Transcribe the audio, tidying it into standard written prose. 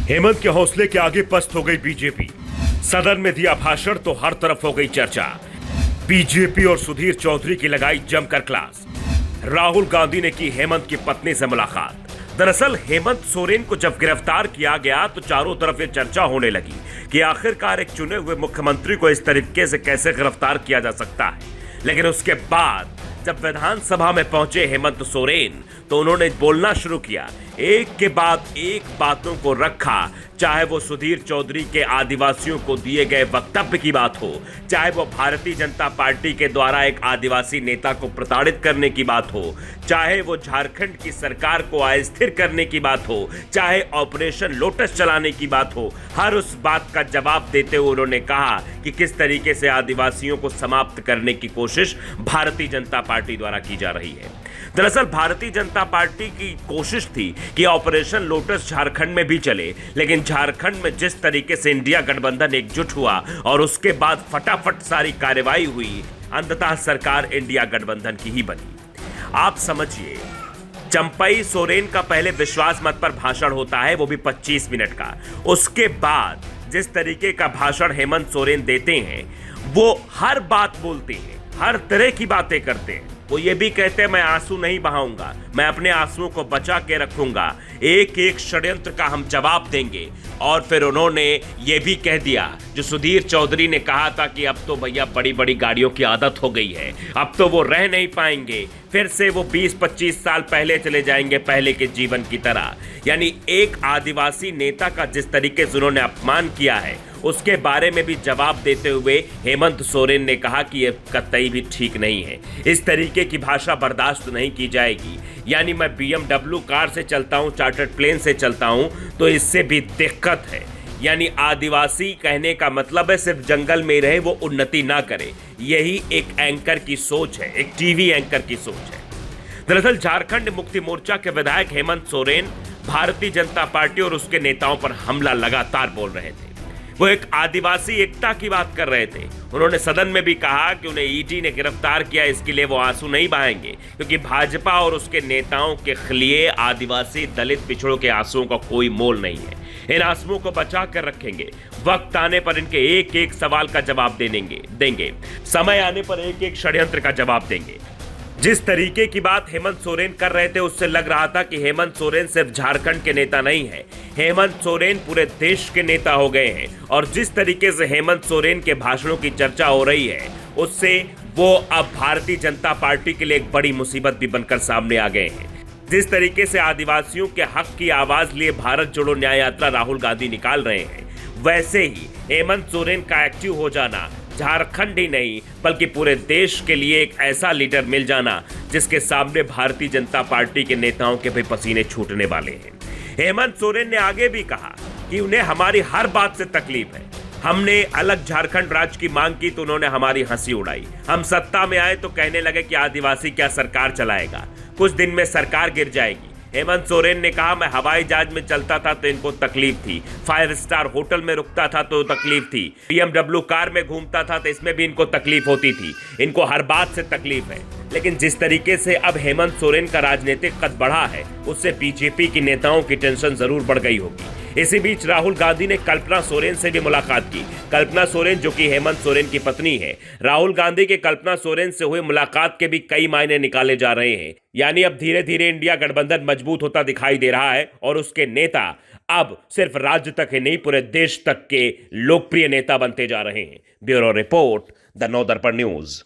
हेमंत के हौसले के आगे पस्त हो गई बीजेपी। सदन में दिया भाषण तो हर तरफ हो गई चर्चा। बीजेपी और सुधीर चौधरी की लगाई जमकर क्लास। राहुल गांधी ने की हेमंत की पत्नी से मुलाकात। दरअसल हेमंत सोरेन को जब गिरफ्तार किया गया तो चारों तरफ ये चर्चा होने लगी कि आखिरकार एक चुने हुए मुख्यमंत्री को इस तरीके से कैसे गिरफ्तार किया जा सकता है। लेकिन उसके बाद जब विधानसभा में पहुंचे हेमंत सोरेन तो उन्होंने बोलना शुरू किया। एक के बाद एक बातों को रखा, चाहे वो सुधीर चौधरी के आदिवासियों को दिए गए वक्तव्य की बात हो, चाहे वो भारतीय जनता पार्टी के द्वारा एक आदिवासी नेता को प्रताड़ित करने की बात हो, चाहे वो झारखंड की सरकार को अस्थिर करने की बात हो, चाहे ऑपरेशन लोटस चलाने की बात हो, हर उस बात का जवाब देते हुए उन्होंने कहा कि किस तरीके से आदिवासियों को समाप्त करने की कोशिश भारतीय जनता पार्टी द्वारा की जा रही है। दरअसल भारतीय जनता पार्टी की कोशिश थी कि ऑपरेशन लोटस झारखंड में भी चले, लेकिन झारखंड में जिस तरीके से इंडिया गठबंधन एकजुट हुआ और उसके बाद फटाफट सारी कार्रवाई हुई, अंततः सरकार इंडिया गठबंधन की ही बनी। आप समझिए, चंपई सोरेन का पहले विश्वास मत पर भाषण होता है, वो भी 25 मिनट का। उसके बाद जिस तरीके का भाषण हेमंत सोरेन देते हैं, वो हर बात बोलते हैं, हर तरह की बातें करते हैं। वो ये भी कहते हैं मैं आंसू नहीं बहाऊंगा, मैं अपने आंसुओं को बचा के रखूंगा, एक एक षड्यंत्र का हम जवाब देंगे। और फिर उन्होंने ये भी कह दिया जो सुधीर चौधरी ने कहा था कि अब तो भैया बड़ी बड़ी गाड़ियों की आदत हो गई है, अब तो वो रह नहीं पाएंगे, फिर से वो 20-25 साल पहले चले जाएंगे, पहले के जीवन की तरह। यानी एक आदिवासी नेता का जिस तरीके से उन्होंने अपमान किया है, उसके बारे में भी जवाब देते हुए हेमंत सोरेन ने कहा कि यह कतई भी ठीक नहीं है, इस तरीके की भाषा बर्दाश्त नहीं की जाएगी। यानी मैं BMW कार से चलता हूं, चार्टर्ड प्लेन से चलता हूं, तो इससे भी दिक्कत है। यानी आदिवासी कहने का मतलब है सिर्फ जंगल में रहे, वो उन्नति ना करे। यही एक एंकर की सोच है, एक टीवी एंकर की सोच है। दरअसल झारखंड मुक्ति मोर्चा के विधायक हेमंत सोरेन भारतीय जनता पार्टी और उसके नेताओं पर हमला लगातार बोल रहे थे। वो एक आदिवासी एकता की बात कर रहे थे। उन्होंने सदन में भी कहा कि उन्हें ईडी ने गिरफ्तार किया, इसके लिए वो आंसू नहीं बहाएंगे, क्योंकि भाजपा और उसके नेताओं के लिए आदिवासी दलित पिछड़ों के आंसुओं का कोई मोल नहीं है। इन आंसुओं को बचा कर रखेंगे, वक्त आने पर इनके एक एक सवाल का जवाब देंगे, समय आने पर एक एक षड्यंत्र का जवाब देंगे। जिस तरीके की बात हेमंत सोरेन कर रहे थे, उससे लग रहा था कि हेमंत सोरेन सिर्फ झारखंड के नेता नहीं है, हेमंत सोरेन पूरे देश के नेता हो गए हैं। और जिस तरीके से हेमंत सोरेन के भाषणों की चर्चा हो रही है, उससे वो अब भारतीय जनता पार्टी के लिए एक बड़ी मुसीबत भी बनकर सामने आ गए हैं। जिस तरीके से आदिवासियों के हक की आवाज लिए भारत जोड़ो न्याय यात्रा राहुल गांधी निकाल रहे हैं, वैसे ही हेमंत सोरेन का एक्टिव हो जाना झारखंड ही नहीं बल्कि पूरे देश के लिए एक ऐसा लीडर मिल जाना जिसके सामने भारतीय जनता पार्टी के नेताओं के भी पसीने छूटने वाले हैं। हेमंत सोरेन ने आगे भी कहा कि उन्हें हमारी हर बात से तकलीफ है। हमने अलग झारखंड राज्य की मांग की तो उन्होंने हमारी हंसी उड़ाई। हम सत्ता में आए तो कहने लगे कि आदिवासी क्या सरकार चलाएगा, कुछ दिन में सरकार गिर जाएगी। हेमंत सोरेन ने कहा मैं हवाई जहाज में चलता था तो इनको तकलीफ थी, 5 स्टार होटल में रुकता था तो तकलीफ थी, BMW कार में घूमता था तो इसमें भी इनको तकलीफ होती थी, इनको हर बात से तकलीफ है। लेकिन जिस तरीके से अब हेमंत सोरेन का राजनीतिक कद बढ़ा है, उससे बीजेपी की नेताओं की टेंशन जरूर बढ़ गई होगी। इसी बीच राहुल गांधी ने कल्पना सोरेन से भी मुलाकात की। कल्पना सोरेन जो कि हेमंत सोरेन की पत्नी है, राहुल गांधी के कल्पना सोरेन से हुई मुलाकात के भी कई मायने निकाले जा रहे हैं। यानी अब धीरे धीरे इंडिया गठबंधन मजबूत होता दिखाई दे रहा है और उसके नेता अब सिर्फ राज्य तक ही नहीं, पूरे देश तक के लोकप्रिय नेता बनते जा रहे हैं। Bureau report, the Navdarpan news.